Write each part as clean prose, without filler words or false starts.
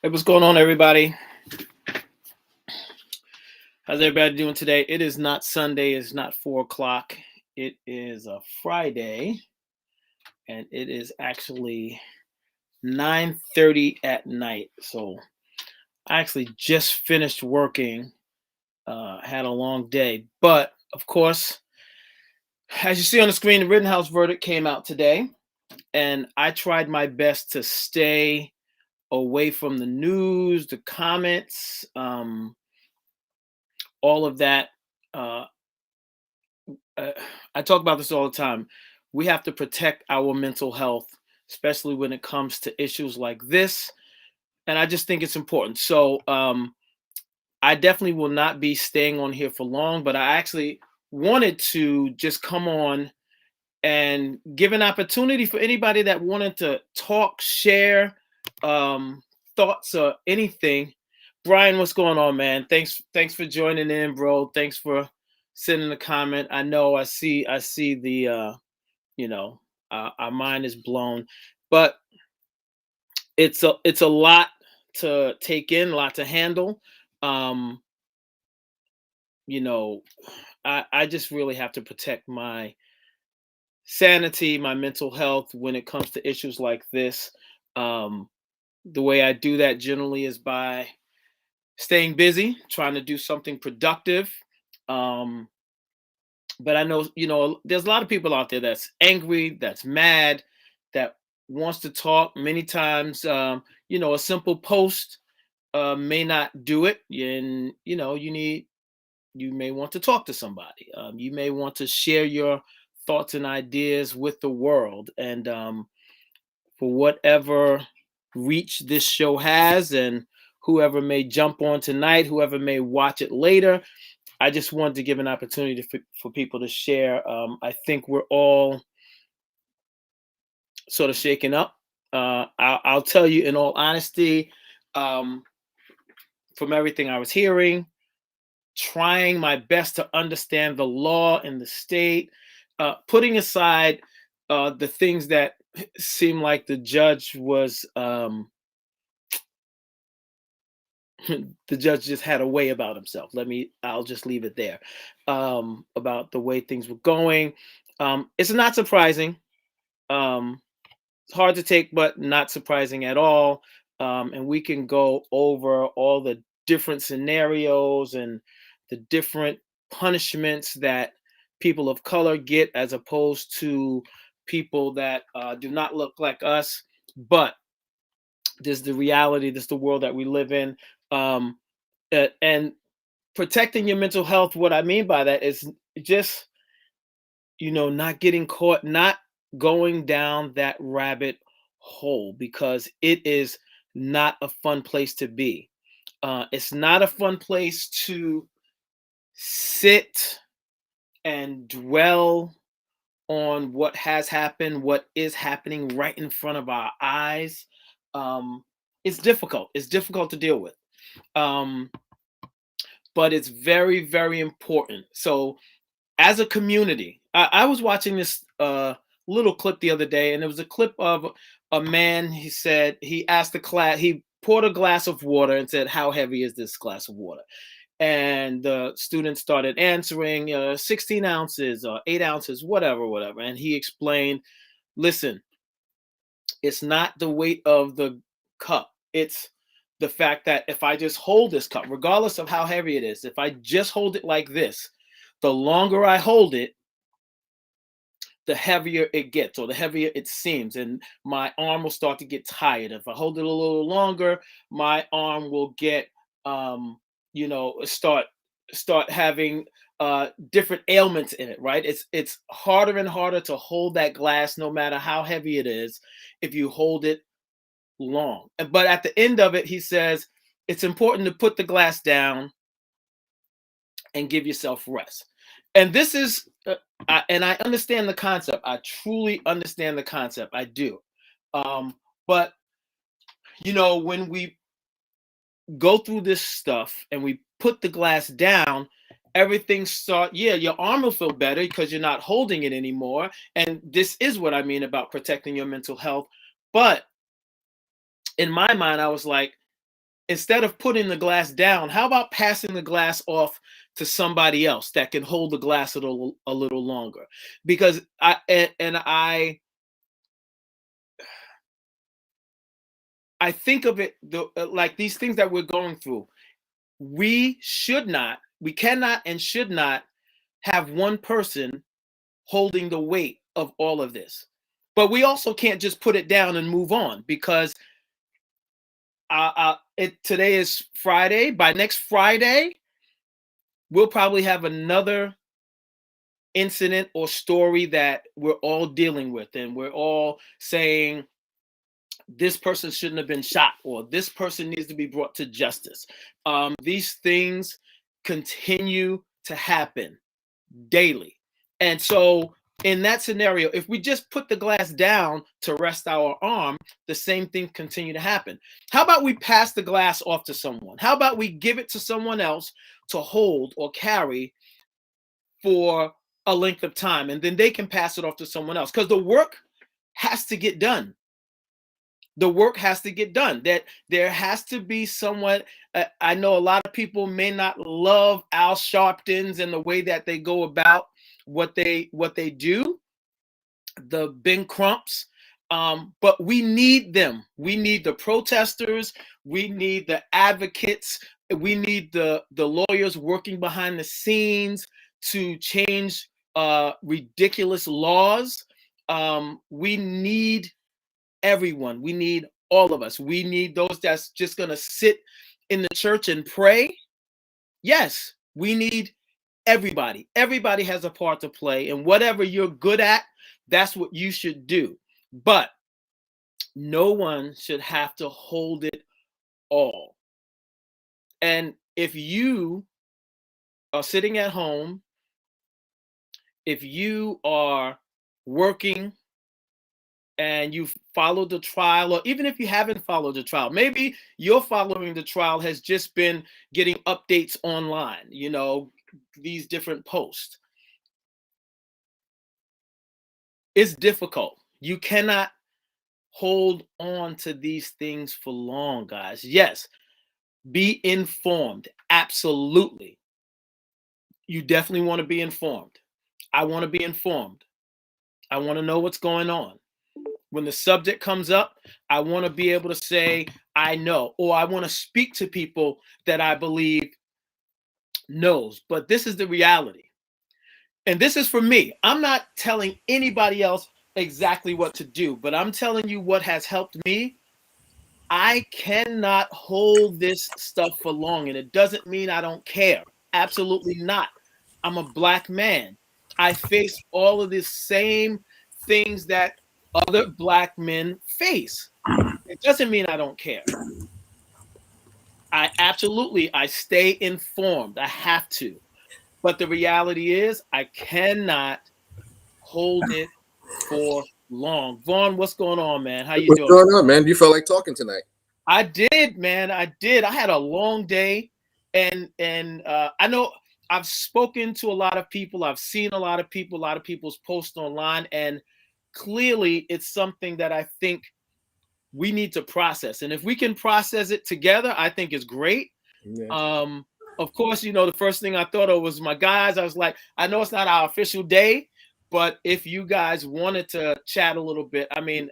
Hey, what's going on, everybody? How's everybody doing today? It is not Sunday. It's not 4 o'clock. It is a Friday, and it is actually 9:30 at night. So I actually just finished working. Had a long day, but of course, as you see on the screen, the Rittenhouse verdict came out today, and I tried my best to stay away from the news, the comments, all of that. Uh, uh, I talk about this all the time. We have to protect our mental health, especially when it comes to issues like this. And I just think it's important. So I definitely will not be staying on here for long, but I actually wanted to just come on and give an opportunity for anybody that wanted to talk, share um, thoughts or anything. Brian, what's going on, man? Thanks for joining in, bro. Thanks for sending a comment. I see the you know, our mind is blown, but it's a lot to take in, a lot to handle. Um, you know, I just really have to protect my sanity, my mental health when it comes to issues like this. Um, the way I do that generally is by staying busy, trying to do something productive. Um, but I know, there's a lot of people out there that's angry, that's mad, that wants to talk. Many times, a simple post may not do it, and you may want to talk to somebody. You may want to share your thoughts and ideas with the world, and for whatever reach this show has, and whoever may jump on tonight, whoever may watch it later, I just wanted to give an opportunity for people to share. I think we're all sort of shaken up. I'll tell you in all honesty, um, from everything I was hearing, trying my best to understand the law in the state, putting aside the things that seem like the judge was the judge just had a way about himself. I'll just leave it there. About the way things were going. It's not surprising. Um, it's hard to take, but not surprising at all. And we can go over all the different scenarios and the different punishments that people of color get as opposed to people that do not look like us. But this is the reality, this is the world that we live in. Um, and protecting your mental health, what I mean by that is just, not getting caught, not going down that rabbit hole, because it is not a fun place to be. It's not a fun place to sit and dwell on what has happened, what is happening right in front of our eyes. Um, it's difficult. It's difficult to deal with. Um, but it's very, very important. So, as a community, I was watching this little clip the other day, and it was a clip of a man. He said he asked the class, he poured a glass of water and said, "How heavy is this glass of water?" And the students started answering, 16 ounces or 8 ounces, whatever. And he explained, listen, it's not the weight of the cup. It's the fact that if I just hold this cup, regardless of how heavy it is, if I just hold it like this, the longer I hold it, the heavier it gets, or the heavier it seems, and my arm will start to get tired. If I hold it a little longer, my arm will get start having different ailments in it, right? It's harder and harder to hold that glass, no matter how heavy it is, if you hold it long. But at the end of it, he says it's important to put the glass down and give yourself rest. And this is, and I understand the concept. I truly understand the concept. I do. But when we go through this stuff and we put the glass down, everything yeah, your arm will feel better because you're not holding it anymore. And this is what I mean about protecting your mental health. But in my mind, I was like, instead of putting the glass down, how about passing the glass off to somebody else that can hold the glass a little longer? Because I think of it like these things that we're going through. We cannot and should not have one person holding the weight of all of this. But we also can't just put it down and move on, because today is Friday. By next Friday, we'll probably have another incident or story that we're all dealing with, and we're all saying this person shouldn't have been shot, or this person needs to be brought to justice. These things continue to happen daily. And so in that scenario, if we just put the glass down to rest our arm, the same thing continue to happen. How about we pass the glass off to someone? How about we give it to someone else to hold or carry for a length of time, and then they can pass it off to someone else? Because the work has to get done. The work has to get done. That there has to be someone. I know a lot of people may not love Al Sharpton's and the way that they go about what they do, the Ben Crumps, but we need them. We need the protesters. We need the advocates. We need the lawyers working behind the scenes to change ridiculous laws. We need everyone. We need all of us. We need those that's just going to sit in the church and pray. Yes, we need everybody. Everybody has a part to play, and whatever you're good at, that's what you should do. But no one should have to hold it all. And if you are sitting at home, if you are working and you followed the trial, or even if you haven't followed the trial, maybe you're following the trial has just been getting updates online, these different posts. It's difficult. You cannot hold on to these things for long, guys. Yes, be informed. Absolutely. You definitely want to be informed. I want to be informed. I want to know what's going on. When the subject comes up, I want to be able to say, I know, or I want to speak to people that I believe knows. But this is the reality. And this is for me. I'm not telling anybody else exactly what to do, but I'm telling you what has helped me. I cannot hold this stuff for long, and it doesn't mean I don't care. Absolutely not. I'm a Black man. I face all of the same things that other Black men face. It doesn't mean I don't care. I stay informed. I have to. But the reality is I cannot hold it for long. Vaughn, what's going on, man? How you doing? What's going on, man? You felt like talking tonight? I did, man. I did. I had a long day, and I know I've spoken to a lot of people. I've seen a lot of people's posts online, and clearly it's something that I think we need to process. And if we can process it together, I think it's great. Yeah. Of course, the first thing I thought of was my guys. I was like, I know it's not our official day, but if you guys wanted to chat a little bit, I mean,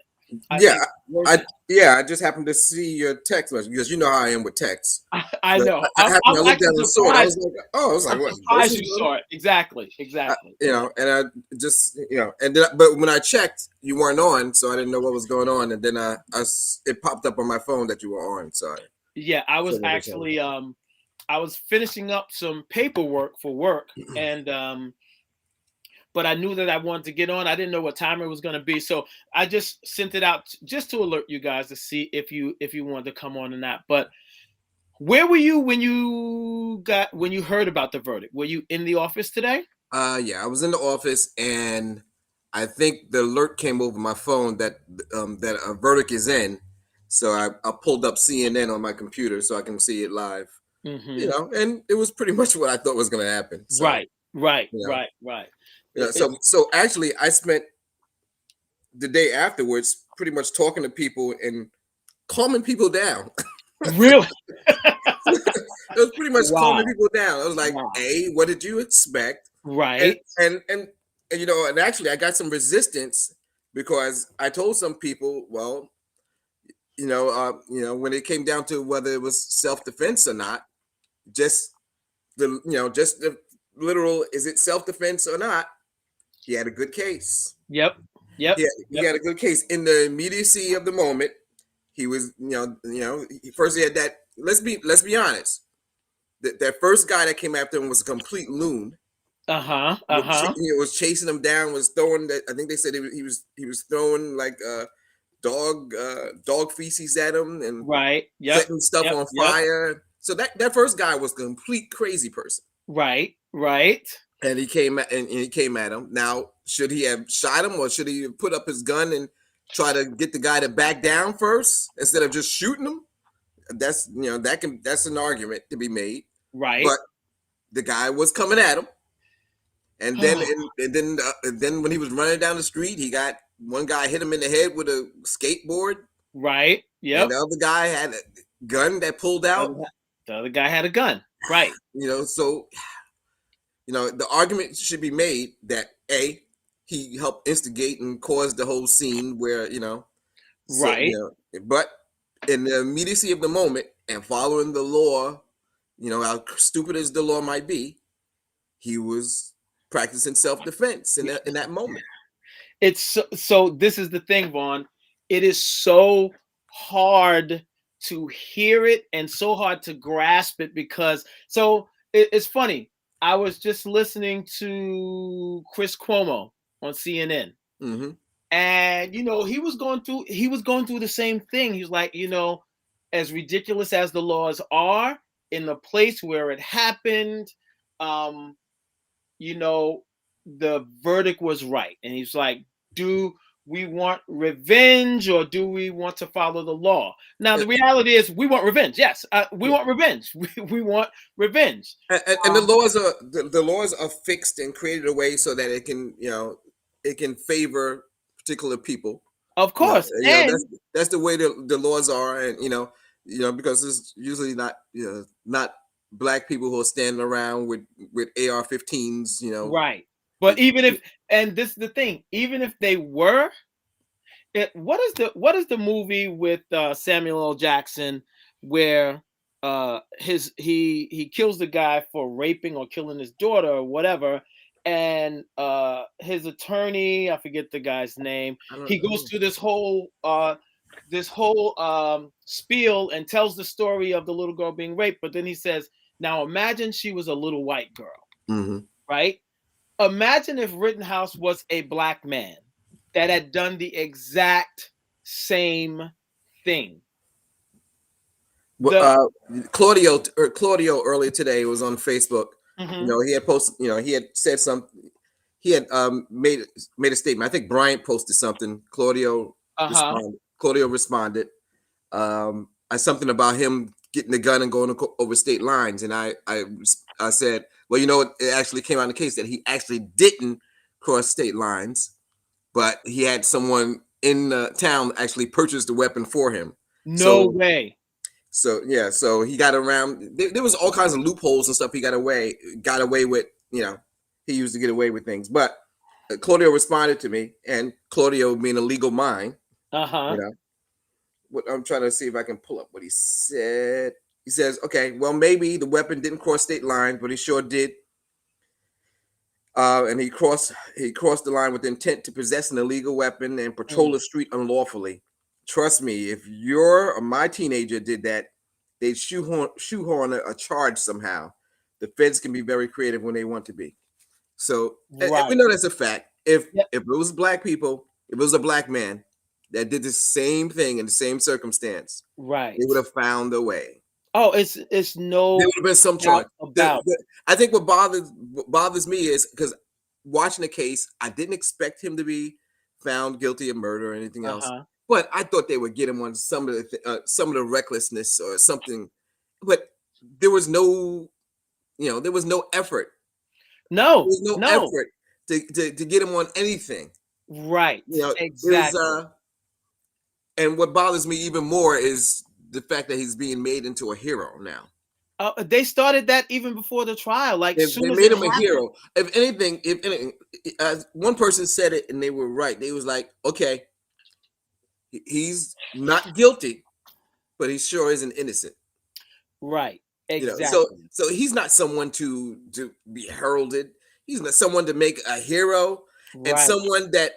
I Yeah, think I just happened to see your text message because you know how I am with texts. I So know. I happened. I'm I looked down actually and saw it. I surprised. was like, oh, I was like, I'm what? surprised you saw it. Exactly. And I just, and then, but when I checked, you weren't on, so I didn't know what was going on. And then it popped up on my phone that you were on. So Yeah, I was actually I was finishing up some paperwork for work, and but I knew that I wanted to get on. I didn't know what time it was going to be, so I just sent it out just to alert you guys to see if you wanted to come on or not. But where were you when you heard about the verdict? Were you in the office today? yeah, I was in the office, and I think the alert came over my phone that that a verdict is in. So I pulled up CNN on my computer so I can see it live. Mm-hmm. And it was pretty much what I thought was going to happen. So Right, right, you know, right, right. yeah. It's So actually, I spent the day afterwards pretty much talking to people and calming people down. Really? It was pretty much calming Wow. people down. I was like, Wow. "A, what did you expect?" And Right. and and and and actually, I got some resistance because I told some people, well, when it came down to whether it was self defense or not, just just the literal, is it self defense or not? He had a good case. Yep. Yep. He Yep. had a good case in the immediacy of the moment. He was, first he had that. Let's be honest. That first guy that came after him was a complete loon. Uh-huh. Uh-huh. Was chasing him down. Was throwing that. I think they said he was throwing like dog feces at him and Right. Yep. setting stuff Yep. on Yep. fire. So that first guy was a complete crazy person. Right. Right. And he came at him. Now, should he have shot him or should he have put up his gun and try to get the guy to back down first instead of just shooting him? That's an argument to be made. Right. But the guy was coming at him, and then when he was running down the street, he got one guy hit him in the head with a skateboard, Right. and Yep. the other guy had a gun that pulled The out. other the other guy had a gun. Right. So the argument should be made that A, he helped instigate and cause the whole scene where, so, Right. but in the immediacy of the moment and following the law, how stupid as the law might be, he was practicing self-defense in that moment. It's so this is the thing, Vaughn. It is so hard to hear it and so hard to grasp it because it's funny. I was just listening to Chris Cuomo on CNN, Mm-hmm. and he was going through the same thing. He was like, as ridiculous as the laws are in the place where it happened, um, you know, the verdict was right. And he's like, do we want revenge or do we want to follow the law? Now, the reality is we want revenge. Yes, we want revenge. We want revenge. And the laws are fixed and created a way so that it can favor particular people. Of course. That's the way the laws are, and because it's usually not black people who are standing around with AR-15s. Right. But and this is the thing, even if they were, what is the movie with Samuel L. Jackson where he kills the guy for raping or killing his daughter or whatever, and his attorney, I forget the guy's name, I don't he goes know. through this whole spiel and tells the story of the little girl being raped, but then he says, now imagine she was a little white girl, Mm-hmm. right? Imagine if Rittenhouse was a black man that had done the exact same thing. Well, The Claudio earlier today was on Facebook. Mhm. He had posted. He had said something. He had made a statement. I think Bryant posted something. Claudio Uh-huh. responded. Claudio responded. Something about him getting the gun and going over state lines, and I said, well, it actually came out in the case that he actually didn't cross state lines, but he had someone in the town actually purchase the weapon for him. No So way. so he got around. There was all kinds of loopholes and stuff. He got away with. He used to get away with things. But Claudio responded to me, and Claudio being a legal mind, you Uh-huh. know, what I'm trying to see if I can pull up what he said. He says, "Okay, well, maybe the weapon didn't cross state lines, but he sure did, and he crossed the line with intent to possess an illegal weapon and patrol Mm. the street unlawfully. Trust me, if your or my teenager did that, they'd shoehorn a charge somehow. The feds can be very creative when they want to be. So, and we Right. know that's a fact. If Yep. if it was black people, if it was a black man that did the same thing in the same circumstance, they Right. would have found a way. Oh, it's There no would have been some doubt charge. about it. I think what bothers me is because watching the case, I didn't expect him to be found guilty of murder or anything else, Uh-huh. but I thought they would get him on some of the recklessness or something. But there was no effort. There No, was no no. effort to get him on anything. Right. It was Exactly. and what bothers me even more is the fact that he's being made into a hero now. They started that even before the trial. Like They soon as made it him a happened. hero. If anything, one person said it and they were right. They was like, okay, he's not guilty, but he sure isn't innocent. Right. So Exactly. he's not someone to be heralded. He's not someone to make a hero, and Right. someone that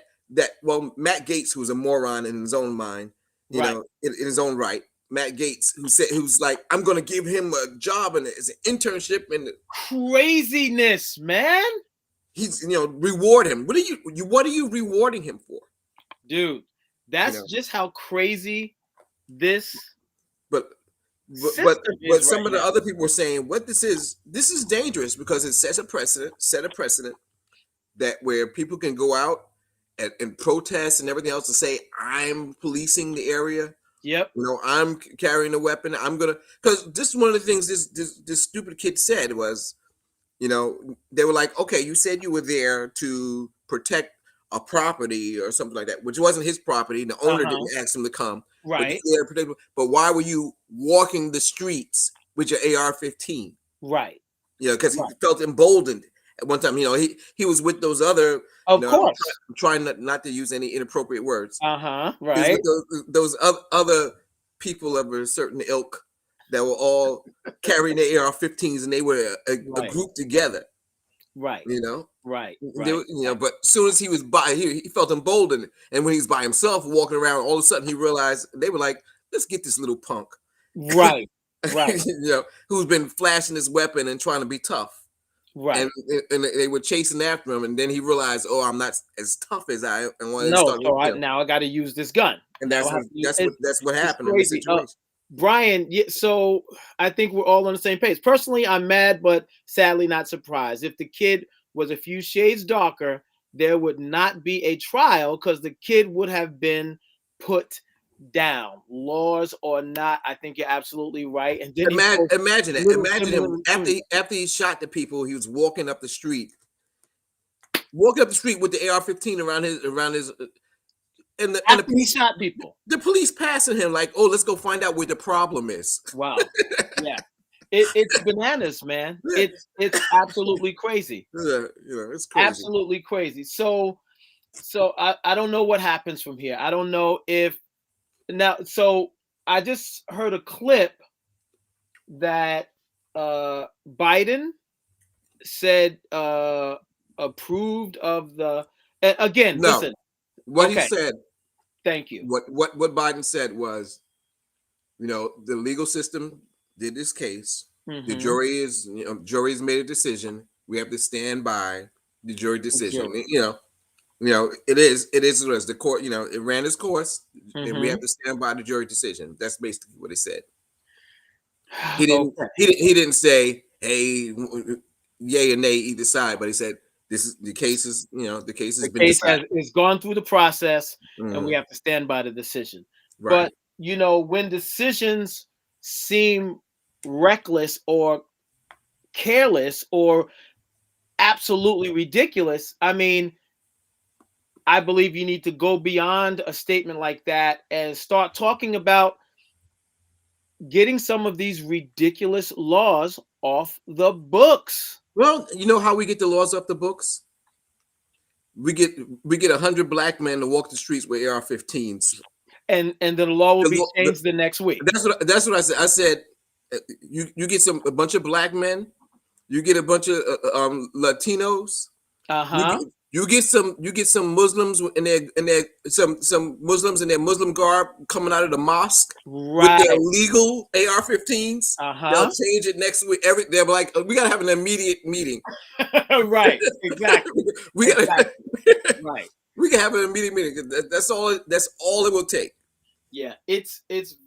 well, Matt Gaetz, who's a moron in his own mind, Right. in his own right. Matt Gaetz, who's like, I'm going to give him a job and it's an internship, and Craziness, man. he's reward him. What are you rewarding him for? Dude, You that's know, just how crazy this but system but is right some of the now. other people were saying what this is dangerous because it set a precedent that where people can go out and protest and everything else and say I'm policing the area. Yep. I'm carrying a weapon. I'm gonna because this is one of the things this stupid kid said was, they were like, okay, you said you were there to protect a property or something like that, which wasn't his property. The owner Uh-huh. didn't ask him to come, but you Right. there to protect. But why were you walking the streets with your AR-15? Right. Because he Right. felt emboldened at one time. He was with those other. Of course. I'm trying not to use any inappropriate words. Uh-huh. He was Right. with those other people of a certain ilk that were all carrying their AR-15s, and they were a Right. group together. Right. You know, Right. they Right. were, but as soon as he was by, he felt emboldened, and when he was by himself walking around, all of a sudden he realized they were like, "Let's get this little punk." Right. Right. Who's been flashing his weapon and trying to be tough. And Right. and they were chasing after him, and then he realized, oh, I'm not as tough as I am, and No, started, so now I got to use this gun. and Now I have to use it. that's what It's happened in the crazy. situation. Brian, yeah, so I think we're all on the same page. Personally, I'm mad, but sadly not surprised. If the kid was a few shades darker, there would not be a trial because the kid would have been put down. Laws or not, I think you're absolutely right. And then he posted Imagine it. little Imagine similar him tweet. after he shot the people. He was walking up the street, with the AR-15 around his, and After he shot people. the police passing him like, oh, let's go find out where the problem is. Wow. Yeah. It's bananas, man. Yeah, It's absolutely crazy. it's crazy. Absolutely crazy. So I don't know what happens from here. I don't know if now so I just heard a clip that Biden said approved of the again, No, listen. what he Okay, said, thank you. what Biden said was, the legal system did this case. The Mhm. jury's made a decision. We have to stand by the jury decision. Jury. It is what it is. The court, it ran its course, and we have Mhm. to stand by the jury decision. That's basically what he said. He didn't. Okay. He didn't say, "Hey, yay or nay, either side," but he said, "This is the case. The case has The been case decided." is gone through the process and we Mhm. have to stand by the decision. Right. But when decisions seem reckless or careless or absolutely ridiculous, I mean, I believe you need to go beyond a statement like that and start talking about getting some of these ridiculous laws off the books. Well, you know how we get the laws off the books? We get 100 black men to walk the streets with AR-15s. And then the law will The, be law- the, changed the next week. that's what I said. I said, you get a bunch of black men, you get a bunch of Latinos, you Uh-huh. get some Muslims in their some Muslims in their Muslim garb coming out of the mosque with their Right. legal AR-15s. They'll Uh-huh. change it next week. They're like, we gotta have an immediate meeting. Right. Exactly. we gotta Exactly. Right. we can have an immediate meeting. That's all. That's all it will take. Yeah. It's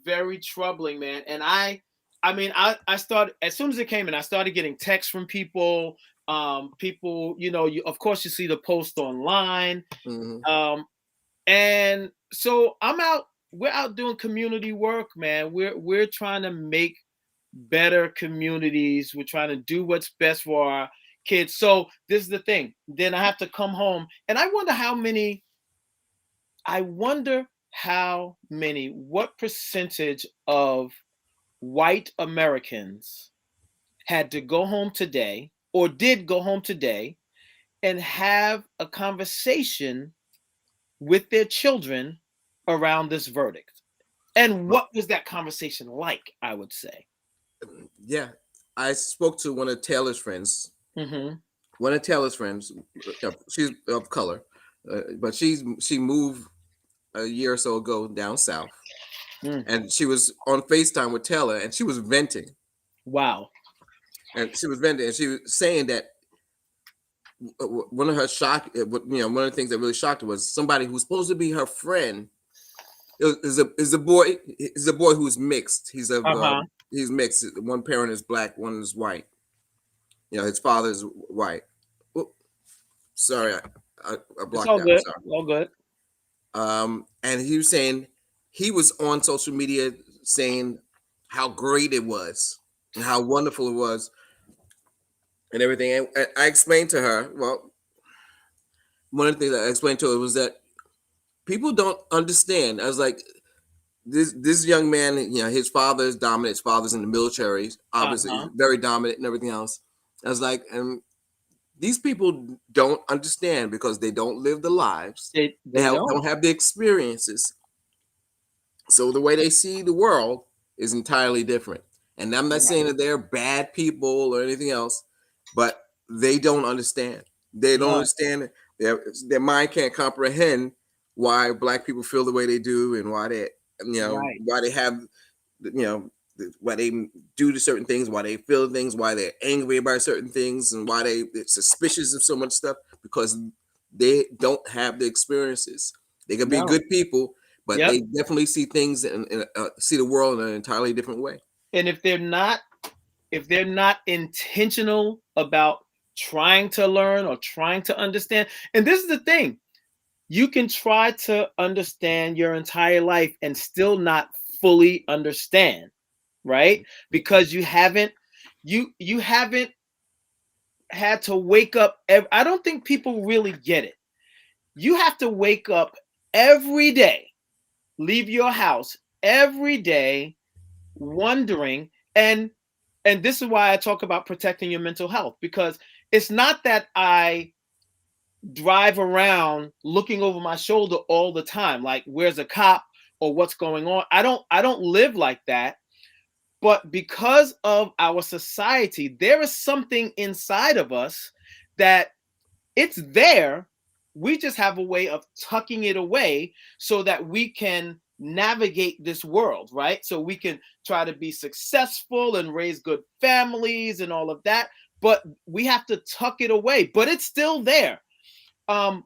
very troubling, man. And I started as soon as it came in, I started getting texts from people. People, you of course you see the post online. Mhm. Um, and so we're out doing community work, man. We're trying to make better communities. We're trying to do what's best for our kids. So this is the thing. Then I have to come home and I wonder what percentage of white Americans had to go home today or did go home today and have a conversation with their children around this verdict? And But what was that conversation like, I would say? yeah, I spoke to one of Taylor's friends. Mm-hmm. One of Taylor's friends, she's of color, but she moved a year or so ago down south, Mm. and she was on FaceTime with Taylor, and she was venting, Wow. and she was saying that one of her one of the things that really shocked her was somebody who's supposed to be her friend is a boy who's mixed. Uh-huh. He's mixed. One parent is black, one is white. His father's white. Oop, sorry, I It's blocked all that. I'm good. sorry. All good. And he was saying he was on social media saying how great it was and how wonderful it was and everything. And I explained to her, well, one of the things I explained to her was that people don't understand. I was like, this young man, his father is dominant. His father's in the military, obviously Uh-huh. very dominant and everything else. I was like, and these people don't understand because they don't live the lives. They don't. Don't have the experiences. So the way they see the world is entirely different. And I'm not saying Right. that they're bad people or anything else, but they don't understand. They don't No. understand. Their mind can't comprehend why black people feel the way they do and Right. why they have why they do the certain things, why they feel things, why they're angry about certain things, and why they're suspicious of so much stuff because they don't have the experiences. They could be No. good people, but Yep. they definitely see things and see the world in an entirely different way. And if they're not intentional about trying to learn or trying to understand, and this is the thing, you can try to understand your entire life and still not fully understand, right? Because you haven't had to wake up I don't think people really get it. You have to wake up every day, leave your house every day wondering, and this is why I talk about protecting your mental health, because it's not that I drive around looking over my shoulder all the time like where's a cop or what's going on. I don't live like that. But because of our society, there is something inside of us that it's there. We just have a way of tucking it away so that we can navigate this world, right? So we can try to be successful and raise good families and all of that. But we have to tuck it away. But it's still there.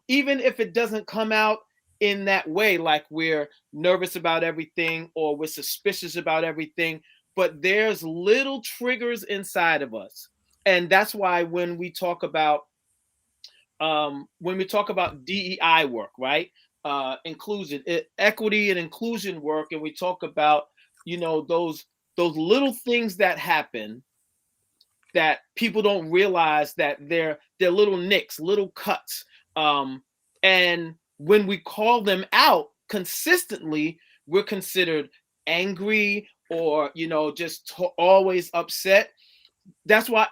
Even if it doesn't come out in that way, like we're nervous about everything or we're suspicious about everything, but there's little triggers inside of us. And that's why when we talk about DEI work, right? Inclusion, equity, and inclusion work, and we talk about those little things that happen that people don't realize that they're little nicks, little cuts, and when we call them out consistently, we're considered angry or just always upset. That's why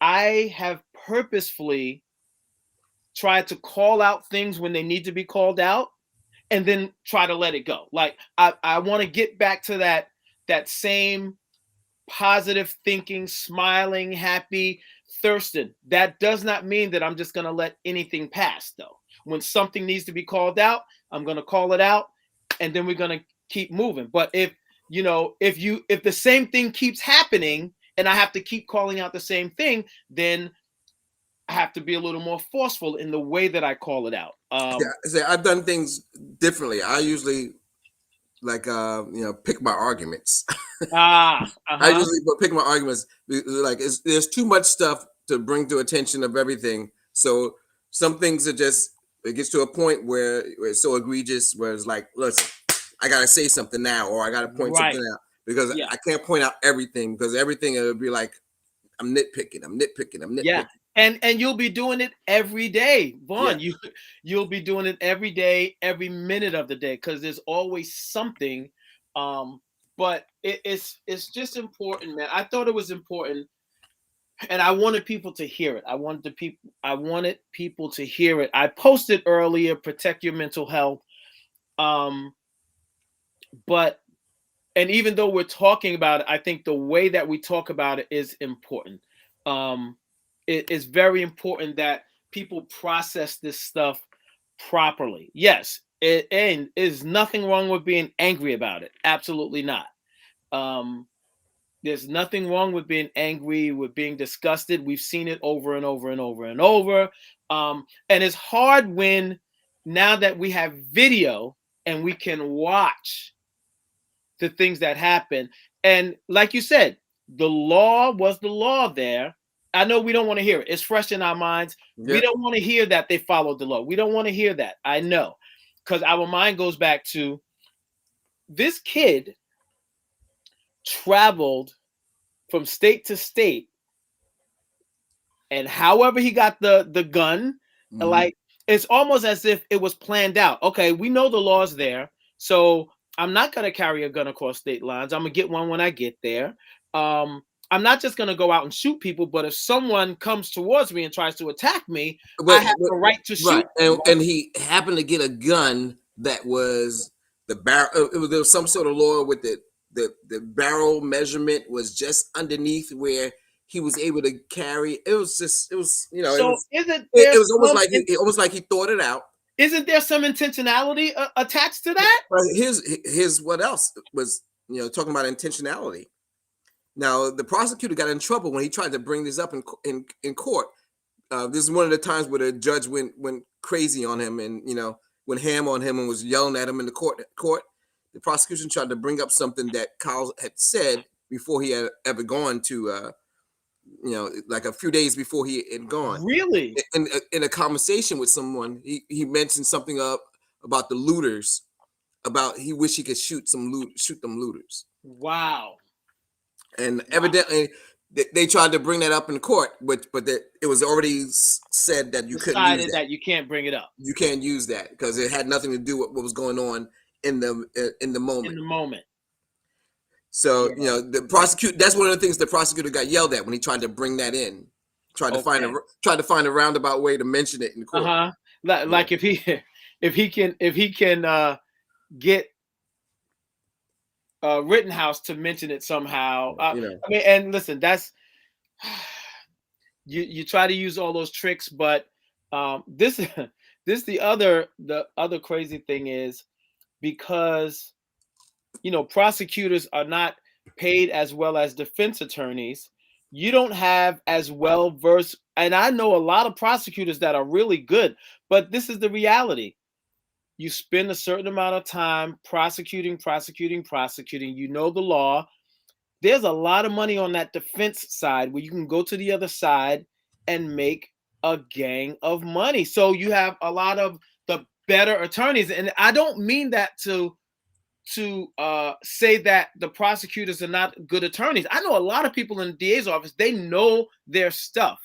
I have purposefully try to call out things when they need to be called out and then try to let it go. Like I want to get back to that same positive thinking, smiling, happy Thurston. That does not mean that I'm just going to let anything pass though. When something needs to be called out, I'm going to call it out and then we're going to keep moving. But if the same thing keeps happening and I have to keep calling out the same thing, then I have to be a little more forceful in the way that I call it out. Yeah, see, I've done things differently. I usually pick my arguments. I Uh-huh. usually pick my arguments like there's too much stuff to bring to attention of everything. So some things are just it gets to a point where it's so egregious where it's like, listen, I gotta say something now or I gotta point something Right. out because Yeah. I can't point out everything because everything it would be like I'm nitpicking, I'm nitpicking, I'm Yeah. nitpicking. And you'll be doing it every day, Yeah. Vaughn. You'll be doing it every day, every minute of the day, because there's always something. Um, but it's just important, man. I thought it was important, and I wanted people to hear it. I wanted people to hear it. I posted earlier, protect your mental health. Um, but and even though we're talking about it, I think the way that we talk about it is important. Um, it is very important that people process this stuff properly. Yes, and there's nothing wrong with being angry about it. Absolutely not. Um, there's nothing wrong with being angry, with being disgusted. We've seen it over and over and over and over. And it's hard when now that we have video and we can watch the things that happen. And like you said, the law was the law there. I know we don't want to hear it. It's fresh in our minds. We Yeah. don't want to hear that they followed the law. We don't want to hear that. I know. Because our mind goes back to this kid traveled from state to state, and however he got the gun, Hmm. like it's almost as if it was planned out. Okay, we know the law's there, so I'm not gonna carry a gun across state lines. I'm gonna get one when I get there. um I'm not just gonna go out and shoot people, but if someone comes towards me and tries to attack me, I have the right to Right, shoot them, right? and he happened to get a gun that was the barrel. There was some sort of law with the barrel measurement was just underneath where he was able to carry. It was just, it was, So it was almost like almost like he thought it out. isn't there some intentionality attached to that? But here's what else was, talking about intentionality. Now the prosecutor got in trouble when he tried to bring this up in court. This is one of the times where the judge went crazy on him, and went ham on him and was yelling at him in the court. The prosecution tried to bring up something that Kyle had said before he had ever gone to, like a few days before he had gone. Really? In a conversation with someone, he mentioned something up about the looters, about he wished he could shoot them looters, Wow. and Wow. evidently they tried to bring that up in court, but it was already said that you couldn't use Decided that. that you can't bring it up You can't use that because it had nothing to do with what was going on in the in moment. the moment. So Yeah. the prosecute. That's one of the things the prosecutor got yelled at when he tried to bring that in. Okay. Tried to find a roundabout way to mention it in court. Uh-huh. Yeah, Like if he if he can get Rittenhouse to mention it somehow. you know. I mean, and listen, that's you try to use all those tricks, but this this the other crazy thing is because prosecutors are not paid as well as defense attorneys. You don't have as well versed, and I know a lot of prosecutors that are really good, but this is the reality. You spend a certain amount of time prosecuting, prosecuting, prosecuting. You know the law. There's a lot of money on that defense side where you can go to the other side and make a gang of money. So you have a lot of the better attorneys, and I don't mean that to say that the prosecutors are not good attorneys. I know a lot of people in the DA's office, they know their stuff,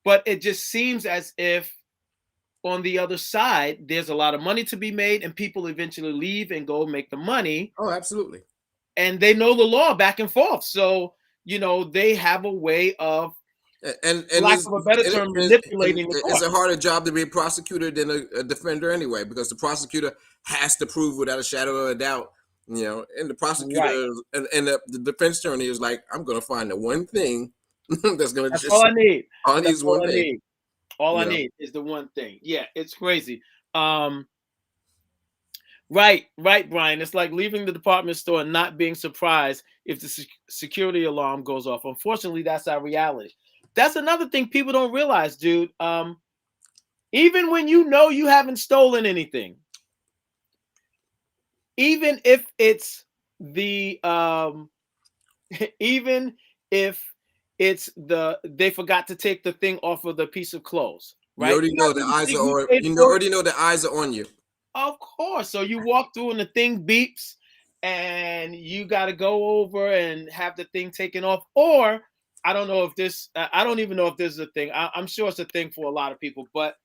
but it just seems as if on the other side, there's a lot of money to be made, and people eventually leave and go make the money, Oh, absolutely. and they know the law back and forth. So, they have a way of, And lack this of a better and, term, and manipulating the it's court. a harder job to be a prosecutor than a defender anyway, because the prosecutor has to prove without a shadow of a doubt, and the prosecutor Right. and the defense attorney is like, I'm going to find the one thing that's going to That's all just, I need. all I need That's is all one I thing, need. All I you know. need is the one thing. Yeah, it's crazy. Right, right, Brian. It's like leaving the department store and not being surprised if the security alarm goes off. Unfortunately, that's our reality. That's another thing people don't realize, dude. Even when you know you haven't stolen anything, even if it's the even if it's they forgot to take the thing off of the piece of clothes, You right? already You know haven't the even eyes are you on. paid You for it. already know the eyes are on you. Of course. So you walk through and the thing beeps and you got to go over and have the thing taken off. Or I don't know if this. I don't even know if this is a thing. I'm sure it's a thing for a lot of people. But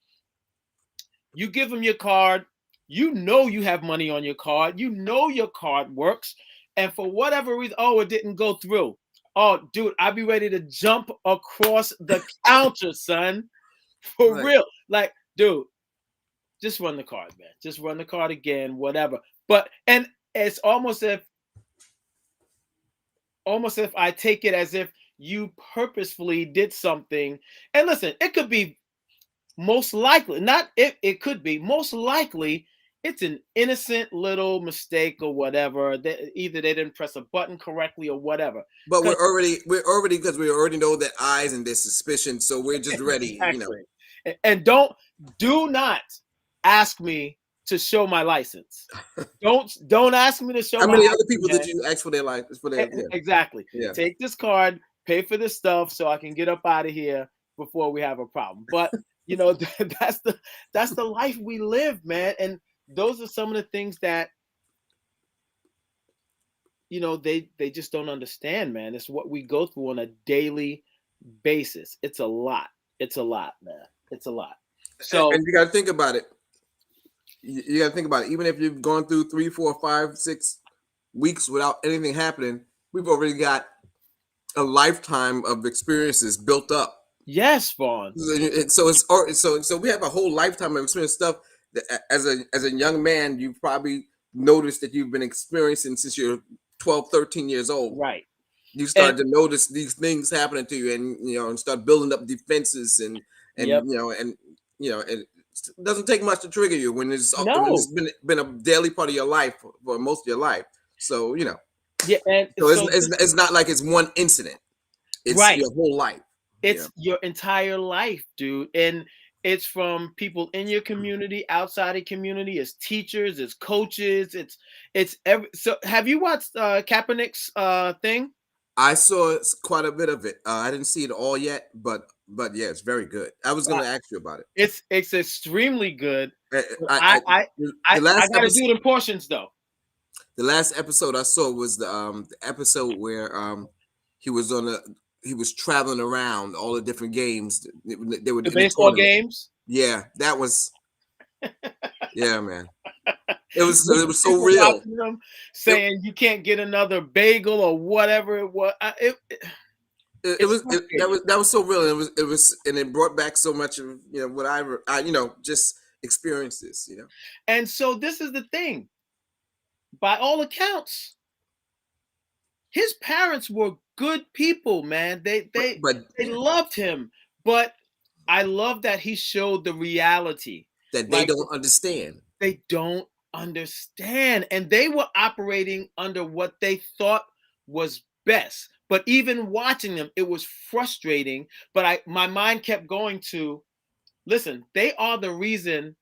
you give them your card. You know you have money on your card. You know your card works, and for whatever reason, oh, it didn't go through. Oh, dude, I'd be ready to jump across the counter, son. For Right. real. Like, dude, just run the card, man. Just run the card again, whatever. But and it's almost if I take it as if you purposefully did something. And listen, it could be most likely, not if it could be, most likely it's an innocent little mistake or whatever. Either they didn't press a button correctly or whatever. But Because we're already because we already know their eyes and their suspicion, so we're just ready. exactly. And do not ask me to show my license. Don't ask me to show How my many other ID, people did man. you ask for their life for their? Yeah, Exactly. yeah. Take this card, pay for this stuff so I can get up out of here before we have a problem. But you know, that's the life we live, man. And those are some of the things that they just don't understand, man. It's what we go through on a daily basis. It's a lot. It's a lot, man. It's a lot. So And you got to think about it. You got to think about it. Even if you've gone through 3, 4, 5, 6 weeks without anything happening, we've already got a lifetime of experiences built up. yes, Vaughn. So we have a whole lifetime of experience stuff that as a young man you've probably noticed that you've been experiencing since you're 12, 13 years old. Right. You And start to notice these things happening to you, and and start building up defenses, and yep. and it doesn't take much to trigger you when it's No. been a daily part of your life for most of your life. So Yeah, and so so this it's not like it's one incident. It's right. your whole life. Yeah. It's your entire life, dude. And it's from people in your community, outside the community, as teachers, as coaches. It's every so have you watched Kaepernick's thing? I saw quite a bit of it. I didn't see it all yet, but yeah, it's very good. I was going Uh, to ask you about it. it's extremely good. I, But I, I I I the I last gotta do episode it in portions though. the last episode I saw was the episode where he was on a he was traveling around all the different games. They were The in a baseball tournament. games. Yeah, that was yeah, man. It was so People real. watching them It, saying you can't get another bagel or whatever it was. it, it It's was it, frustrating. that was so real. And it brought back so much of what I just experiences. And so this is the thing. By all accounts, his parents were good people, man. They But they but they loved him, but I love that he showed the reality. that they Like don't understand. they don't understand, and they were operating under what they thought was best. But even watching them, it was frustrating. But my mind kept going to listen. They are the reason.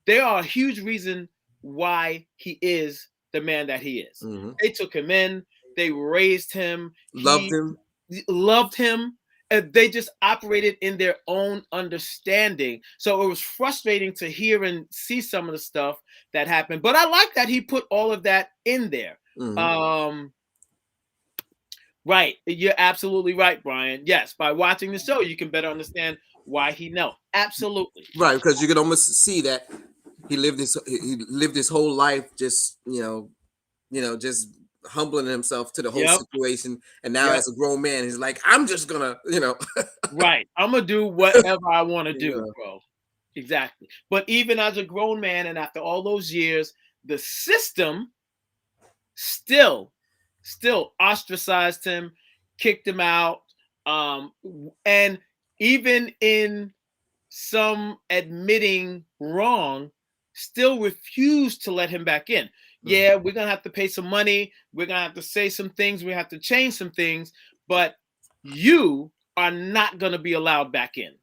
They are a huge reason why he is the man that he is. Hmm. They took him in. They raised him. Loved He him. loved him. And they just operated in their own understanding. So it was frustrating to hear and see some of the stuff that happened. But I like that he put all of that in there. Hmm. Um, right. You're absolutely right, Brian. Yes, by watching the show, you can better understand why he knelt. Absolutely. Right, because you can almost see that he lived his whole life just just humbling himself to the whole Yep. situation, and now Yep. as a grown man, he's like, I'm just gonna Right. I'm gonna do whatever I want to do, yeah. bro. Exactly. But even as a grown man and after all those years, the system still ostracized him, kicked him out, and even in some admitting wrong, still refused to let him back in. Mhm. Yeah, we're gonna have to pay some money, we're gonna have to say some things, we have to change some things, but you are not gonna be allowed back in.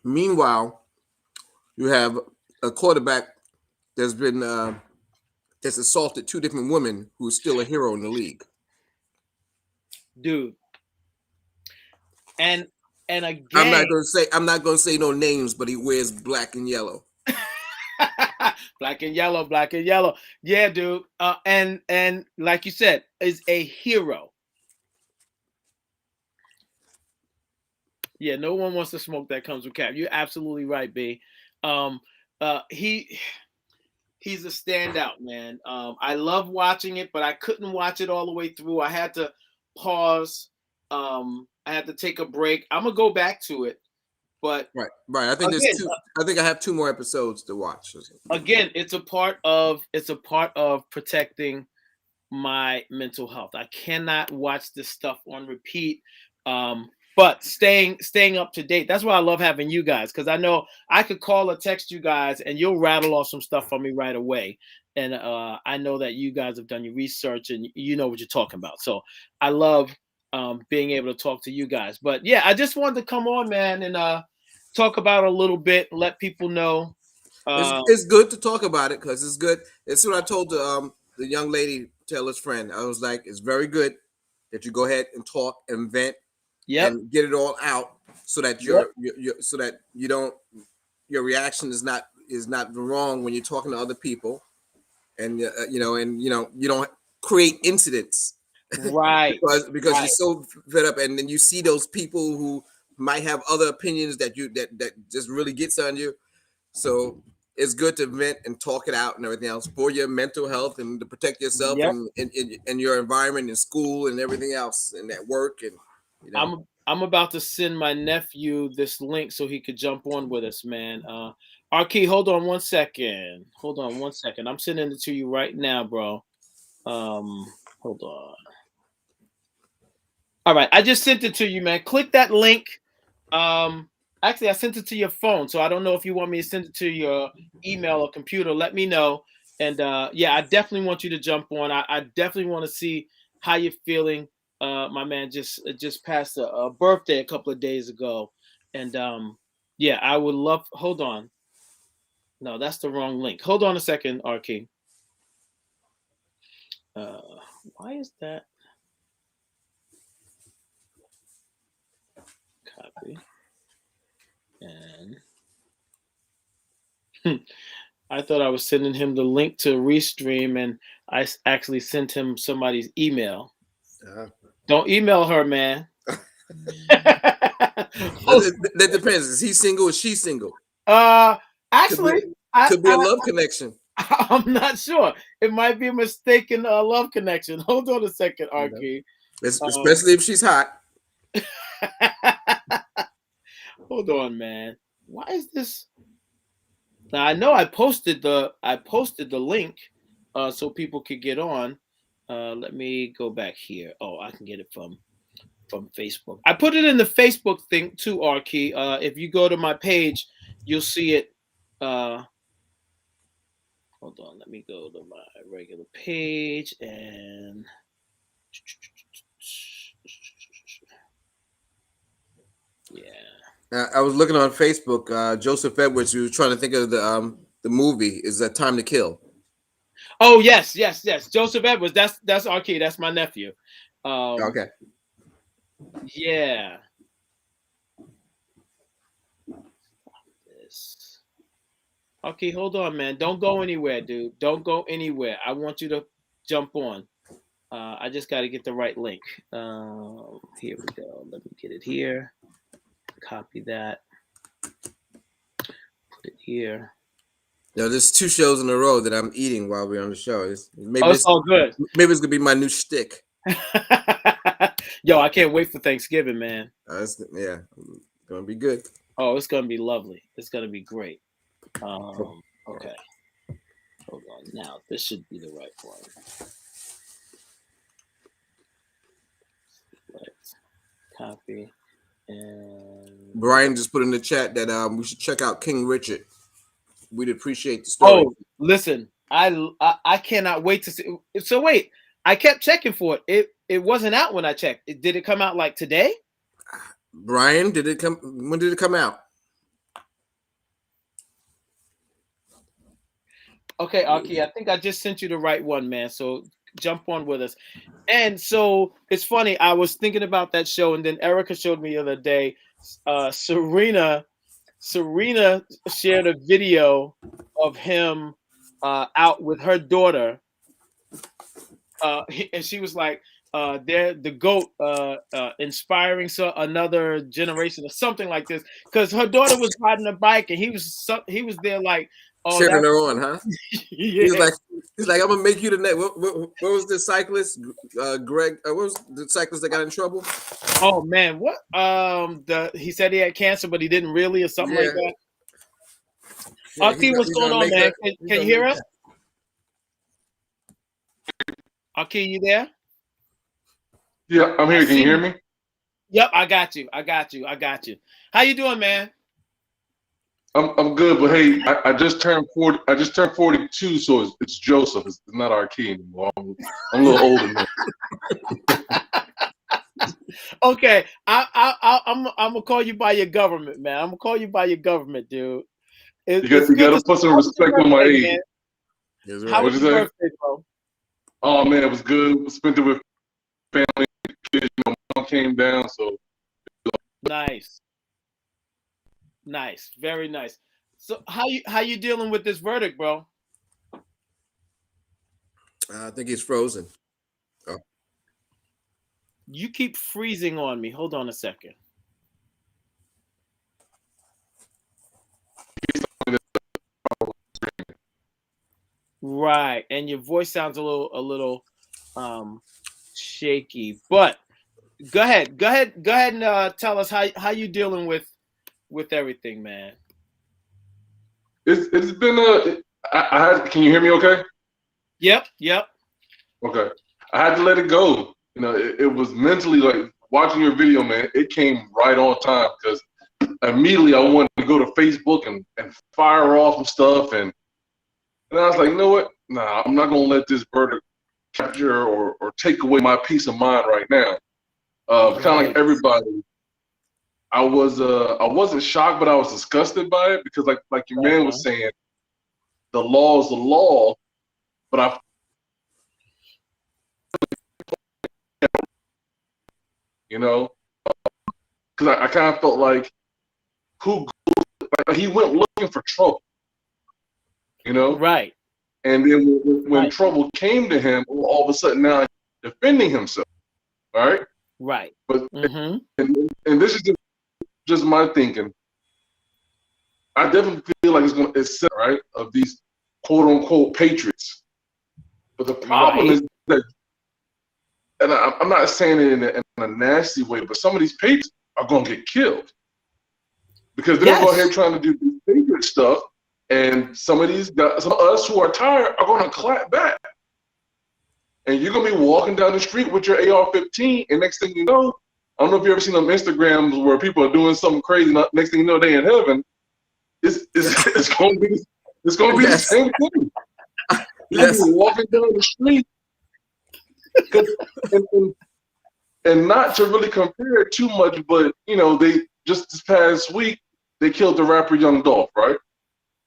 Meanwhile, you have a quarterback that's been that's assaulted two different women who's still a hero in the league. Dude. And I'm again, not gonna say I'm not gonna say no names, but he wears black and yellow. black and yellow, black and yellow. Yeah, dude. And like you said, is a hero. Yeah, no one wants to smoke that comes with cap. You're absolutely right, B. Um, he's a standout, man. I love watching it, but I couldn't watch it all the way through. I had to pause. I had to take a break. I'm gonna go back to it, but Right, right. I think there's again, two. I think I have two more episodes to watch. again, it's a part of protecting my mental health. I cannot watch this stuff on repeat. But staying up to date. That's why I love having you guys, because I know I could call or text you guys and you'll rattle off some stuff for me right away. And I know that you guys have done your research and you know what you're talking about. So I love being able to talk to you guys. But yeah, I just wanted to come on, man, and talk about it a little bit, let people know. Uh, It's good to talk about it because it's good. It's what I told the young lady, Taylor's friend. I was like, it's very good that you go ahead and talk and vent yep, and get it all out so that yep, so that you don't your reaction is not wrong when you're talking to other people, and you don't create incidents right, because you're right. so fed up, and then you see those people who might have other opinions that just really gets on you. So it's good to vent and talk it out and everything else for your mental health and to protect yourself Yep. and your environment in school and everything else and at work and you know. I'm about to send my nephew this link so he could jump on with us, man. Arkey, hold on one second. Hold on one second. I'm sending it to you right now, bro. Hold on. All right, I just sent it to you, man. Click that link. Um, Actually, I sent it to your phone, so I don't know if you want me to send it to your email or computer. Let me know. And yeah, I definitely want you to jump on. I definitely want to see how you're feeling. My man just passed a birthday a couple of days ago, and yeah, I would love. Hold on, no, that's the wrong link. Hold on a second, RK. Uh, why is that? Copy and. I thought I was sending him the link to Restream, and actually sent him somebody's email. uh, Don't email her, man. Hold that depends. Is he single? Is she single? uh, Could be actually, I, could be a I love connection. I'm not sure. It might be a mistaken love connection. Hold on a second, You know, RK. Um, especially if she's hot. hold on, man. Why is this? Now I know I posted the link, so people could get on. Let me go back here. Oh, I can get it from Facebook. I put it in the Facebook thing too, Arkey. If you go to my page, you'll see it. Uh, Hold on, let me go to my regular page and yeah. I was looking on Facebook. Joseph Edwards. We were trying to think of the movie. Is that Time to Kill? Oh yes, yes, yes. Joseph Edwards. That's Arkey. That's my nephew. Um, Okay. yeah. This. Okay, hold on, man. Don't go anywhere, dude. Don't go anywhere. I want you to jump on. I just got to get the right link. Here we go. Let me get it here. Copy that. Put it here. There's two shows in a row that I'm eating while we're on the show. Oh, it's all good. Maybe it's gonna be my new shtick. Yo, I can't wait for Thanksgiving, man. Yeah, gonna be good. Oh, it's gonna be lovely. It's gonna be great. Okay. Hold on. Now this should be the right one. Let's copy and Brian just put in the chat that we should check out King Richard. We'd appreciate the story. oh, listen. I cannot wait to see. So wait, I kept checking for it. It wasn't out when I checked. Did it come out like today? Brian, did it come? When did it come out? Okay, Aki, I think I just sent you the right one, man. So jump on with us. And so it's funny. I was thinking about that show, and then Erica showed me the other day. Serena shared a video of him out with her daughter, and she was like, they're the goat, inspiring so another generation or something like this. Because her daughter was riding a bike and he was there like, oh, cheering that's her on, huh? He was yeah. like, I'm gonna make you the next. What was the cyclist? Greg. What was the cyclist that got in trouble? Oh man, what? He said he had cancer, but he didn't really, or something like Yeah, that. yeah. Aki, what's He's going gonna on, make man? her. He's Can you gonna hear make us? her. Aki, you there? Yeah, I'm I here. Can see you hear you. me? Yep, I got you. I got you. I got you. How you doing, man? I'm good, but hey, I just turned 40. I just turned 42, so it's Joseph. It's not our key anymore. I'm a little older now. Okay, I'm gonna call you by your government, man. I'm gonna call you by your government, dude. It's You good got to to see put you. some How was your respect on my birthday, age. man? That's How right. was What'd your you say? birthday, bro? Oh man, it was good. Spent it with family. Kids, mom came down, so Nice, nice, very nice. So how you dealing with this verdict, bro? I think he's frozen. Oh, You keep freezing on me. Hold on a second. Right, and your voice sounds a little um shaky. But go ahead and tell us how you dealing with everything, man. it's been a. I had. Can you hear me? Okay. Yep, yep. Okay. I had to let it go. It was mentally like watching your video, man. It came right on time because immediately I wanted to go to Facebook and fire off some stuff, and I was like, you know what? Nah, I'm not gonna let this verdict capture or take away my peace of mind right now. Kind of like Right. everybody, I wasn't shocked, but I was disgusted by it because like your man Uh-huh. was saying, the law is the law, but you know, because I kind of felt like who like he went looking for trouble, you know, Right, and then when right, trouble came to him, all of a sudden now he's defending himself, all right? right. But Mm-hmm. and this is just my thinking. I definitely feel like it's set, right, of these quote unquote patriots. But the problem Right. is that, and I'm not saying it in a nasty way, but some of these patriots are going to get killed because they're going to go ahead Yes. trying to do this patriot stuff, and some of these guys, some of us who are tired, are going to clap back. And you're going to be walking down the street with your AR-15, and next thing you know, I don't know if you ever seen them Instagrams where people are doing something crazy. Next thing you know, they in heaven. It's going to be the yes, same thing. You're gonna be yes. walking down the street, 'cause- and, and, and not to really compare it too much, but they just this past week they killed the rapper Young Dolph, right?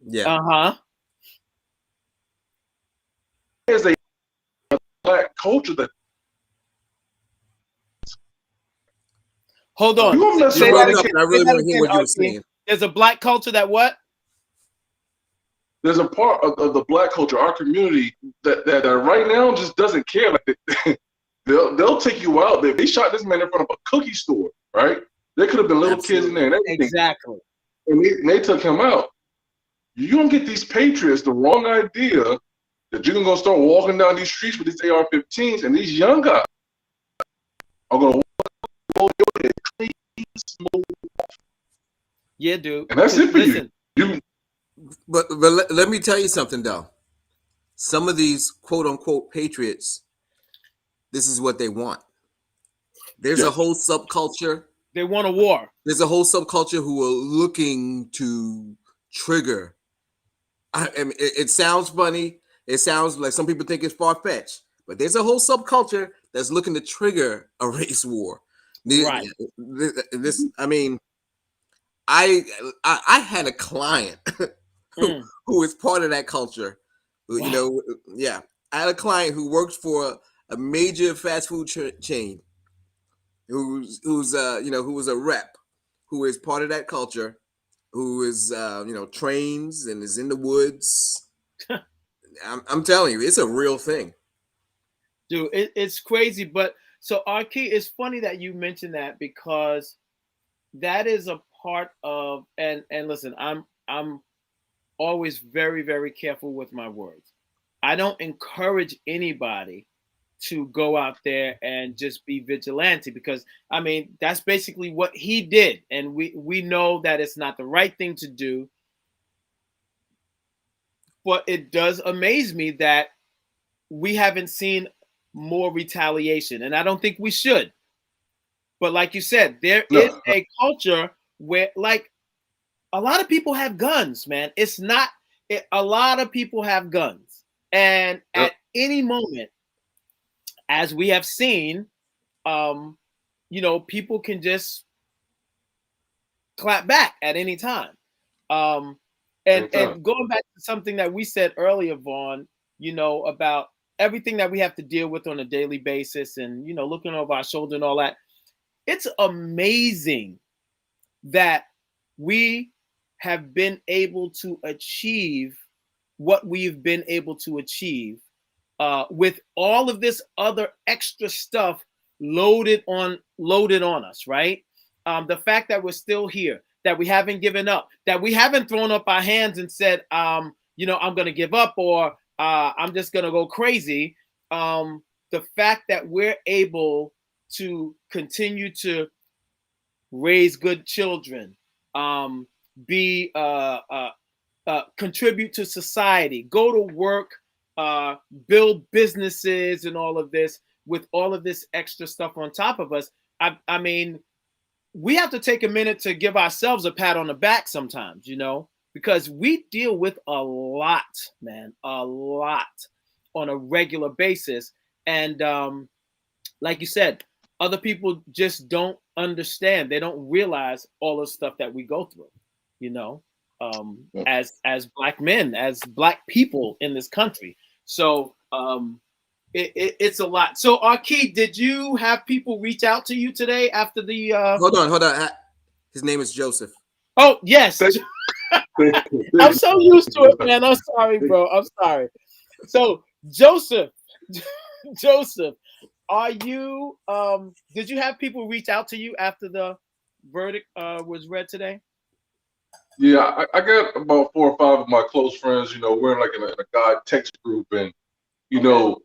Yeah. Uh-huh. There's a black culture that Hold Oh, on. you don't you Say broke that necessarily up, can. again. and I Say really that want to hear again, what you were Archie. saying. There's a black culture that what? There's a part of the black culture, our community, that right now just doesn't care. Like they'll take you out. They shot this man in front of a cookie store, right? There could have been little kids in there Absolutely. and everything, Exactly. and they took him out. You don't get these patriots the wrong idea that you're gonna start walking down these streets with these AR-15s, and these young guys are gonna walk your head clean, smooth, Yeah, dude. and that's Cause it for you. listen, You But let me tell you something though. Some of these quote unquote patriots, this is what they want. There's a yes, whole subculture. they want a war. There's a whole subculture who are looking to trigger. I mean, it sounds funny. It sounds like some people think it's far fetched, but there's a whole subculture that's looking to trigger a race war. Right. This, I mean, I had a client Mm. who is part of that culture. Wow. Yeah, I had a client who works for a major fast food chain, who was a rep, who is part of that culture, who is trains and is in the woods. I'm telling you, it's a real thing. Dude, it's crazy. But So Arki, it's funny that you mentioned that because that is a part of, and listen, I'm always very, very careful with my words. I don't encourage anybody to go out there and just be vigilante, because I mean that's basically what he did, and we know that it's not the right thing to do. But it does amaze me that we haven't seen more retaliation, and I don't think we should. But like you said, there is No, a culture where, like, a lot of people have guns, man. It's not a lot of people have guns, and yep, at any moment, as we have seen, um, people can just clap back at any time. Um, and anytime. going back to something that we said earlier, Vaughn, about everything that we have to deal with on a daily basis, and looking over our shoulder and all that. It's amazing that we have been able to achieve what we've been able to achieve with all of this other extra stuff loaded on us, right? The fact that we're still here, that we haven't given up, that we haven't thrown up our hands and said, I'm going to give up, or I'm just going to go crazy. The fact that we're able to continue to raise good children, be contribute to society, go to work, build businesses, and all of this, with all of this extra stuff on top of us. I mean, we have to take a minute to give ourselves a pat on the back sometimes, because we deal with a lot, man, a lot on a regular basis. And like you said, other people just don't understand. They don't realize all the stuff that we go through, Yep. as Black men, as Black people in this country. So it's a lot. So Arki, did you have people reach out to you today after the Hold on. His name is Joseph. Oh, yes. Thank I'm so used to it, man. I'm sorry, bro. I'm sorry. So Joseph, Joseph, are you did you have people reach out to you after the verdict was read today? Yeah, I got about 4 or 5 of my close friends. We're like in a God text group, and you Okay. know,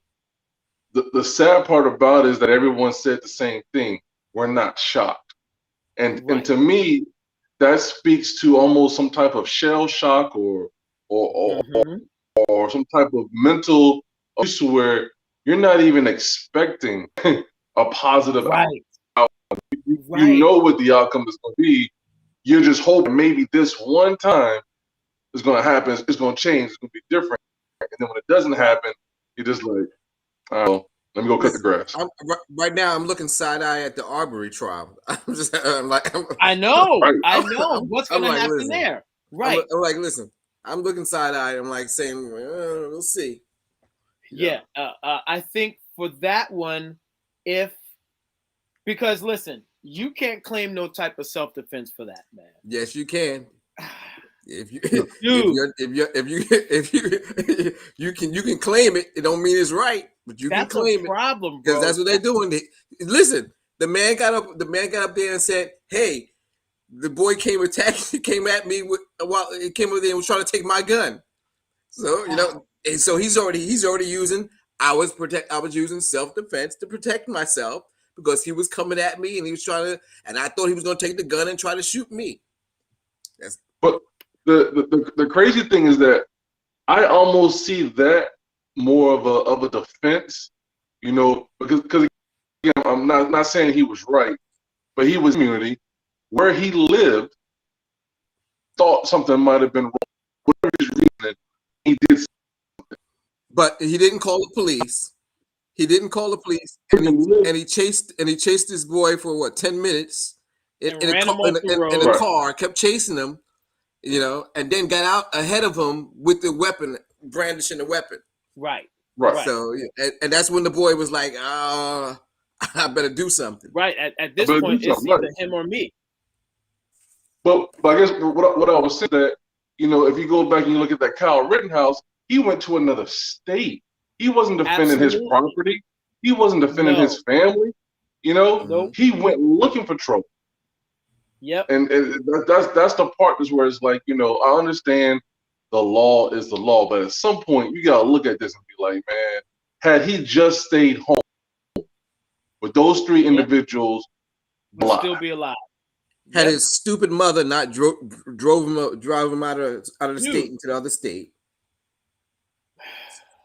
the sad part about it is that everyone said the same thing. We're not shocked, and Right. to me, that speaks to almost some type of shell shock, or Mhm. or some type of mental abuse where you're not even expecting a positive outcome. Right. You Right. know what the outcome is going to be. You're just hoping maybe this one time is going to happen. It's going to change. It's going to be different. And then when it doesn't Right. happen, you're just like, I don't know, let me go cut the Listen, grass. right now I'm looking side eye at the Arbery trial. I'm like, I know. Right. I know. What's I'm going to like, happen listen. there? I'm Right. like, listen. I'm looking side eye. I'm like saying, we'll see. Yeah. I think for that one, because listen, you can't claim no type of self-defense for that, man. Yes, you can. If you Dude, if you can claim it. It don't mean it's right, but you can that's a claim it problem, because bro. that's what they're doing. Listen, the man got up. The man got up there and said, "Hey, the boy came at me while it came over there and was trying to take my gun." So and so he's already using. I was using self-defense to protect myself because he was coming at me and he was trying to, and I thought he was going to take the gun and try to shoot me. But the crazy thing is that I almost see that more of a defense, because again, I'm not saying he was right, but he was in a community where he lived, thought something might have been wrong, whatever his reason, he did But he didn't call the police. He didn't call the police, and he chased this boy for what 10 minutes in And a ran car, him off the road. in a Right. car, kept chasing him, and then got out ahead of him with the weapon, brandishing the weapon. Right. Right. Right. So and that's when the boy was like, I better do something. Right. At this better point, do it's something, right. either him or me. But I guess what I was saying that, if you go back and you look at that Kyle Rittenhouse, he went to another state. He wasn't defending his Absolutely. property. He wasn't defending No. his family. You know, Nope. he went looking for trouble. Yep. And that's the part is where it's like, I understand the law is the law, but at some point you gotta look at this and be like, man, had he just stayed home with those three Yep. individuals Would still blind, be alive. Had Yep. his stupid mother not drive him out of the state Dude. into the other state,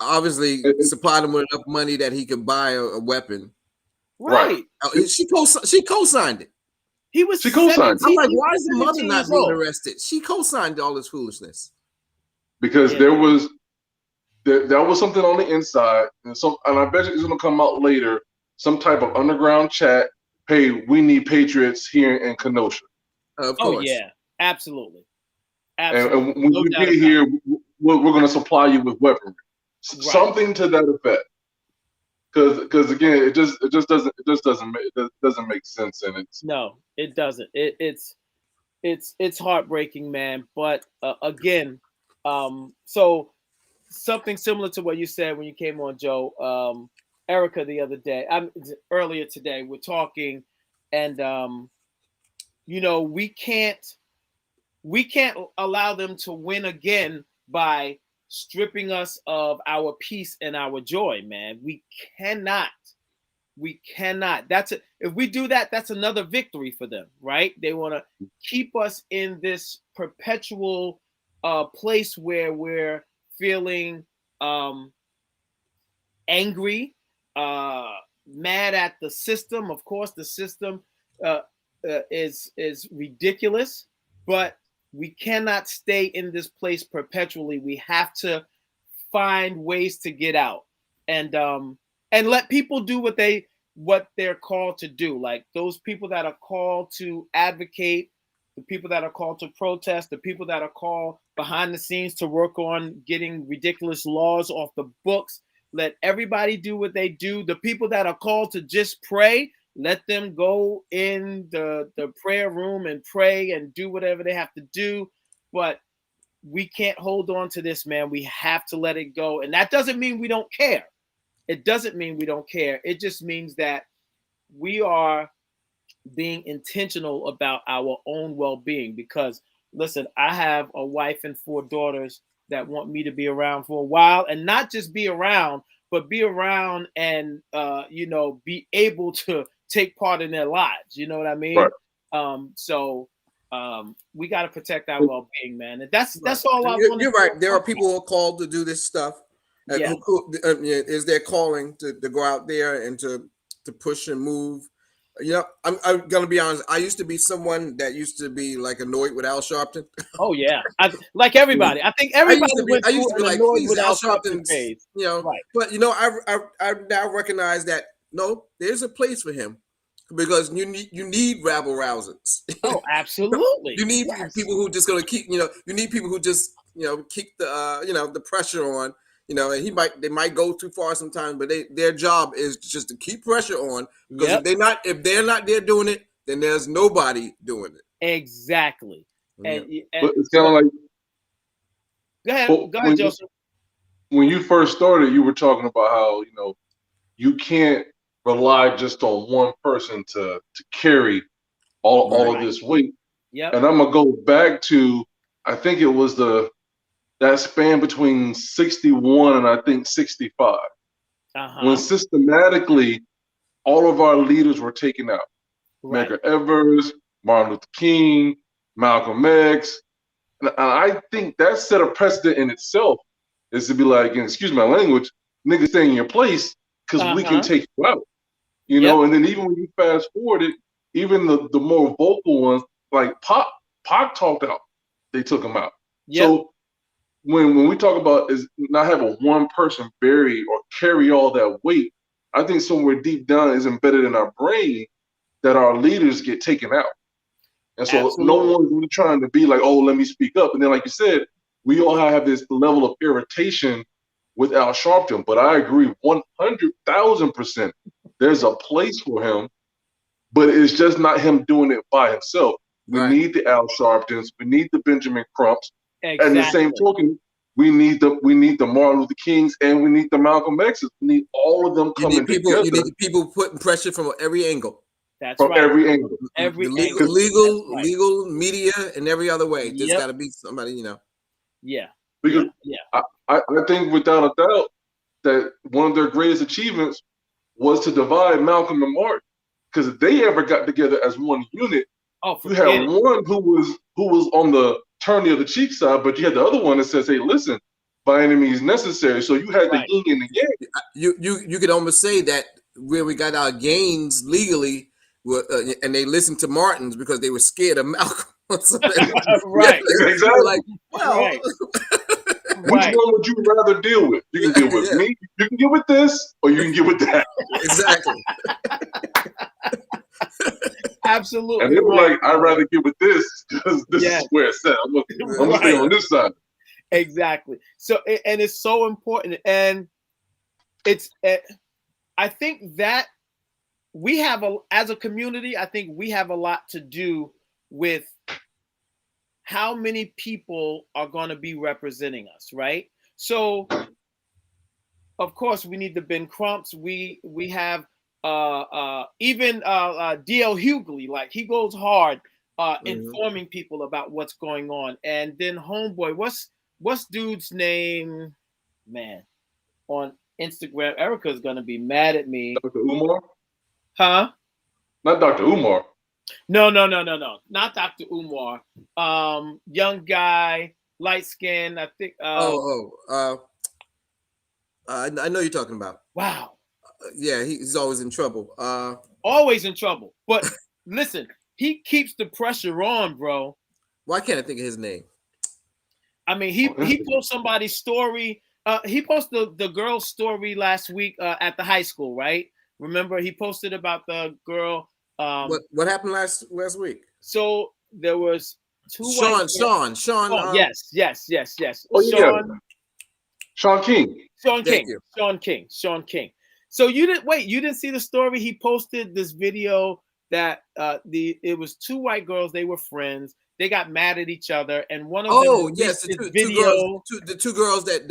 obviously it- it- supplied him with enough money that he could buy a weapon. right? Right. She co-signed it. He was She co-signed 17. I'm like, He why was is the mother 17 not years being old. arrested? She co-signed all this foolishness. Because Yeah, there man. was that was something on the inside, and I bet you it's gonna come out later. Some type of underground chat. Hey, we need patriots here in Kenosha, Of Oh course. yeah. Absolutely. and Absolutely. when No you doubt get about here, we're gonna supply you with weaponry, it. Right. something to that effect. Because again, it just doesn't make sense, and it's No, it doesn't. It's heartbreaking, man. But again, so something similar to what you said when you came on, Joe. Erica the other day, earlier today, we're talking, and we can't allow them to win again by stripping us of our peace and our joy, man. We cannot. We cannot. If we do that, that's another victory for them, right? They want to keep us in this perpetual place where we're feeling angry, mad at the system. Of course, the system uh, is ridiculous, but we cannot stay in this place perpetually. We have to find ways to get out, and let people do what they're called to do. Like those people that are called to advocate, the people that are called to protest, the people that are called behind the scenes to work on getting ridiculous laws off the books. Let everybody do what they do. The people that are called to just pray, let them go in the prayer room and pray and do whatever they have to do. But we can't hold on to this, man. We have to let it go. And that doesn't mean we don't care. It doesn't mean we don't care. It just means that we are being intentional about our own well-being. Because listen, I have a wife and 4 daughters that want me to be around for a while, and not just be around, but be around and be able to take part in their lives. You know what I mean? right. So we got to protect our well-being, man. And that's all I And want to you're right. There are people who are called to do this stuff. Yeah. Is their calling to go out there and to push and move. I'm gonna be honest. I used to be someone that used to be like annoyed with Al Sharpton. Oh yeah. Like everybody. I think everybody went I through used to be an like, annoyed please, with Al Al Sharpton Sharpton's, phase. Right. But I now recognize that no, there's a place for him because you need rabble rousers. Oh, absolutely. You need Yes. people who just gonna keep, you need people who just, keep the, the pressure on, and they might go too far sometimes, but their job is just to keep pressure on because Yep. if they're not there doing it, then there's nobody doing it. Exactly. Yeah. But And it's kind so of like, go ahead, Joseph. when you first started, you were talking about how you can't rely just on one person to carry all of Right. this weight. Yep. And I'm gonna go back to, I think it was that span between 61 and I think 65, when Uh-huh. systematically all of our leaders were taken out. Right. Medgar Evers, Martin Luther King, Malcolm X. And I think that set a precedent in itself, is to be like, and excuse my language, nigga, stay in your place because we can Uh-huh. take you out. Yep. And then even when you fast forward it, even the more vocal ones, like Pac talked out, they took him out. Yep. So when we talk about is not having one person bury or carry all that weight, I think somewhere deep down is embedded in our brain that our leaders get taken out. And so no Absolutely. one's really trying to be like, oh, let me speak up. And then, like you said, we all have this level of irritation with Al Sharpton. But I agree 100,000%. There's a place for him, but it's just not him doing it by himself. We Right. need the Al Sharptons. We need the Benjamin Crumps. And the same Exactly. token, we need the Martin Luther Kings, and we need the Malcolm X's. We need all of them coming together. You need people putting pressure from every angle. That's from right. every angle. Every the legal media and every other way. Yep. There's got to be somebody, Yeah. Because I think without a doubt that one of their greatest achievements was to divide Malcolm and Martin. Because if they ever got together as one unit, you had one who was on the turn the other cheek side, but you had the other one that says, "Hey, listen, by any means necessary." So you had the yin and the yang. You could almost say that where we got our gains legally, and they listened to Martin's because they were scared of Malcolm. Right. Exactly. Like, well, which one would you rather deal with? You can deal with me. You can get with this, or you can get with that. Exactly. Absolutely. And they were like, "I'd rather get with this because this is where it's at. I'm gonna stay on this side." Exactly. So, and it's so important, and it's. I think that we have as a community, I think we have a lot to do with how many people are going to be representing us, right? So, of course, we need the Ben Crumps. We have even D.L. Hughley, like he goes hard informing people about what's going on. And then homeboy, what's dude's name, man, on Instagram? Erica's gonna be mad at me. Dr. Umar? Huh? Not Dr. Umar. No, not Dr. Umar. Young guy, light skin. I think. I know you're talking about. Wow. Yeah, he's always in trouble. Always in trouble. But listen, he keeps the pressure on, bro. Why can't I think of his name? I mean, he posted somebody's story. He posted the girl's story last week at the high school, right? Remember, he posted about the girl. What happened last week? So there was two. Sean. Oh, yes. Oh, Sean King. Sean King. So you didn't see the story? He posted this video that it was two white girls. They were friends. They got mad at each other, and one of them. Oh yes, the two girls that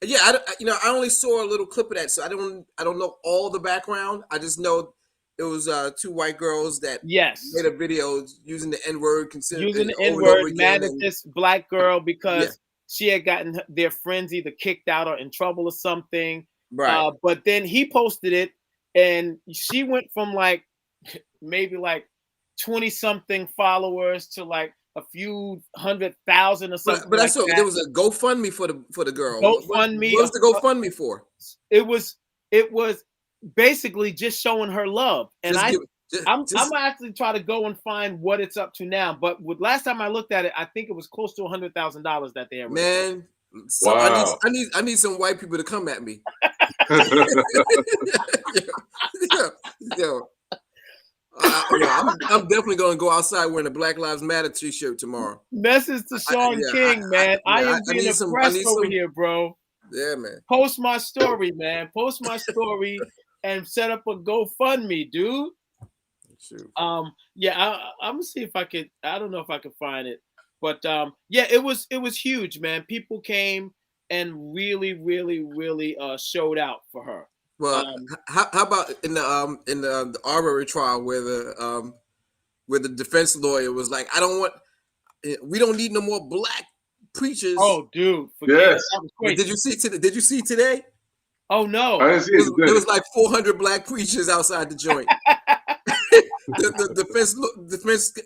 I only saw a little clip of that, so I don't know all the background. I just know it was two white girls that made a video using the N-word, using the N-word, mad at this black girl because she had gotten their friends either kicked out or in trouble or something. Right. But then he posted it, and she went from like maybe like 20-something followers to like a few 100,000 or something. But I saw there was a GoFundMe for the girl. GoFundMe. What was the GoFundMe for? It was basically just showing her love, and I'm actually try to go and find what it's up to now. But last time I looked at it, I think it was close to $100,000 that they had. Man, so wow. I need some white people to come at me. Yo. I'm definitely going to go outside wearing a Black Lives Matter t-shirt tomorrow. Message to Sean King, man. I am being oppressed over here, bro. Yeah, man. Post my story, man. Post my story and set up a GoFundMe, dude. Shoot. I'm gonna see if I could. I don't know if I could find it, but it was huge, man. People came and really showed out for her. Well, how about in the Arbery trial where the defense lawyer was like, we don't need no more black preachers. Oh, dude, forget it. That was crazy. Did you see today? Oh no, I didn't see it. There was like 400 black preachers outside the joint. the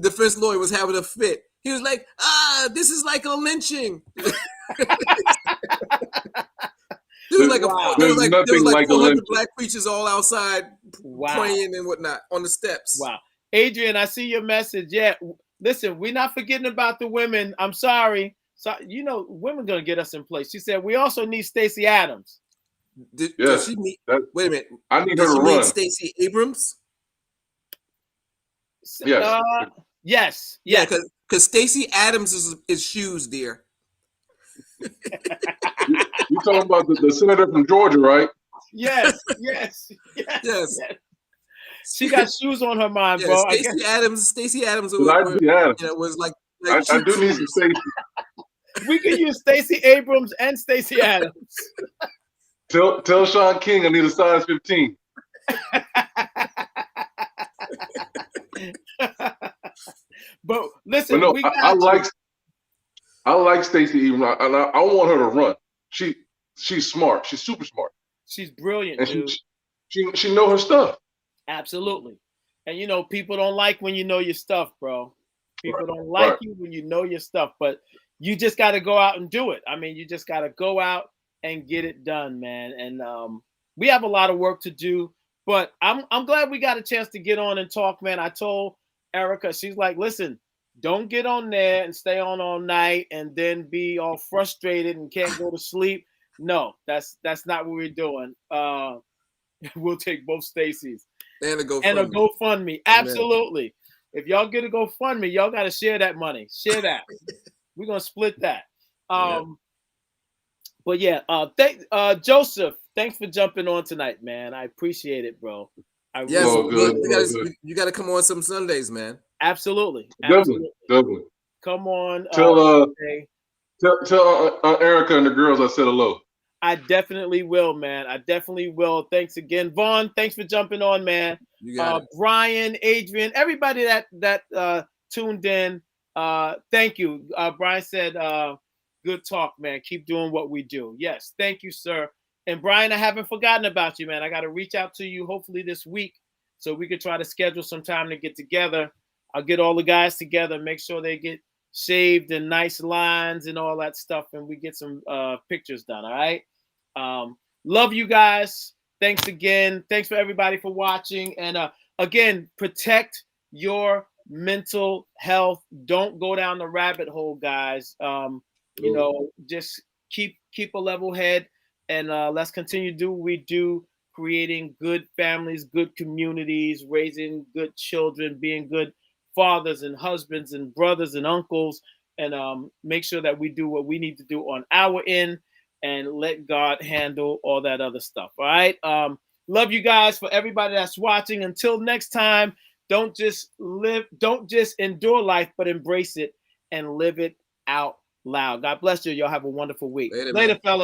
defense lawyer was having a fit. He was like, this is like a lynching. There was like 400 black preachers all outside praying and whatnot on the steps. Wow. Adrian, I see your message. Yeah, listen, we're not forgetting about the women. I'm sorry. So, women going to get us in place. She said, we also need Stacey Adams. Does she meet? Wait a minute. I need her to run. Stacey Abrams? Yes. Yes. Yeah, because Stacey Adams is shoes, dear. You talking about the senator from Georgia, right? Yes. She got shoes on her mind, bro. Stacey Adams was like. I do need some safety. We can use Stacey Abrams and Stacey Adams. Tell Sean King I need a size 15. But But listen, no, we I got you. like Stacey Abrams, and I want her to run. She's smart. She's super smart, She's brilliant, and dude. she know her stuff. Absolutely. And you know, people don't like when you know your stuff, bro. People don't like Right. you when you know your stuff, but you just got to go out and do it. I mean, you just got to go out and get it done, man. And we have a lot of work to do, but I'm glad we got a chance to get on and talk, man. I told Erica, she's like, listen, don't get on there and stay on all night and then be all frustrated and can't go to sleep. No, that's not what we're doing. We'll take both Stacey's And a and a GoFundMe. GoFundMe. Amen. Absolutely. If y'all get a GoFundMe, y'all got to share that money. Share that. We're gonna split that. But yeah, Joseph, thanks for jumping on tonight, man. I appreciate it, bro. I Yes, All good. All good. you gotta come on some Sundays, man. absolutely. Definitely. Come on. Tell Sunday. tell Erica and the girls I said hello. I definitely will, man. I definitely will. Thanks again, Vaughn. Thanks for jumping on, man. You got it. Brian, Adrian, everybody that tuned in. Thank you. Brian said, "Good talk, man. Keep doing what we do." Yes, thank you, sir. And Brian, I haven't forgotten about you, man. I got to reach out to you hopefully this week so we could try to schedule some time to get together. I'll get all the guys together, make sure they get shaved and nice lines and all that stuff, and we get some pictures done. All right. Love you guys. Thanks again. Thanks for everybody for watching. And again, protect your mental health. Don't go down the rabbit hole, guys. You know, just keep a level head, and let's continue to do what we do, creating good families, good communities, raising good children, being good fathers and husbands and brothers and uncles, and make sure that we do what we need to do on our end and let God handle all that other stuff. All right. Love you guys. For everybody that's watching, until next time, don't just endure life, but embrace it and live it out loud. God bless you. Y'all have a wonderful week. Later, Later man. fellas.